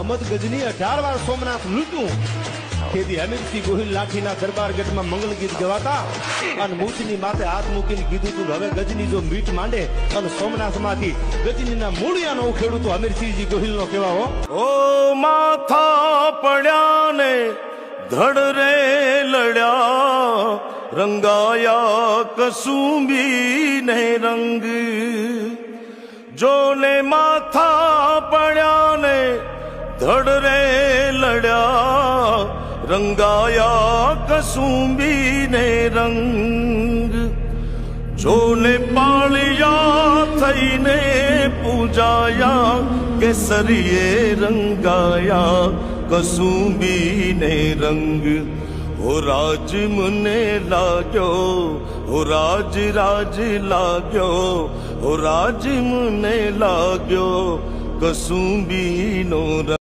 અમદ ગજની 18 વાર સોમનાથ લૂંટ્યું તેથી હમીરસિંહ ગોહિલ લાઠીના દરબાર ગઢમાં મંગલ ગીત ગવાતા અને મૂછની માથે હાથ મૂકીને કીધું તું હવે ગજની જો મીઠ માંડે અને સોમનાથમાંથી ગજનીના મૂળિયાનો ઉખેડું તો હમીરસિંહજી ગોહિલનો કહેવા હો ઓ માથા પડ્યા ને ધડ રે લડ્યા રંગાયા કસુંબી ને રંગ જોને માથા પડ્યા ને ધડ રે લડ્યા રંગાયા કસુંબી ને રંગ જોને પાળિયા થઈને પૂજાયા કેસરીએ રંગાયા કસુંબી ને રંગ હો રાજ મને લાગ્યો હો રાજ રાજ લાગ્યો હો રાજ મને લાગ્યો કસુંબી નો રંગ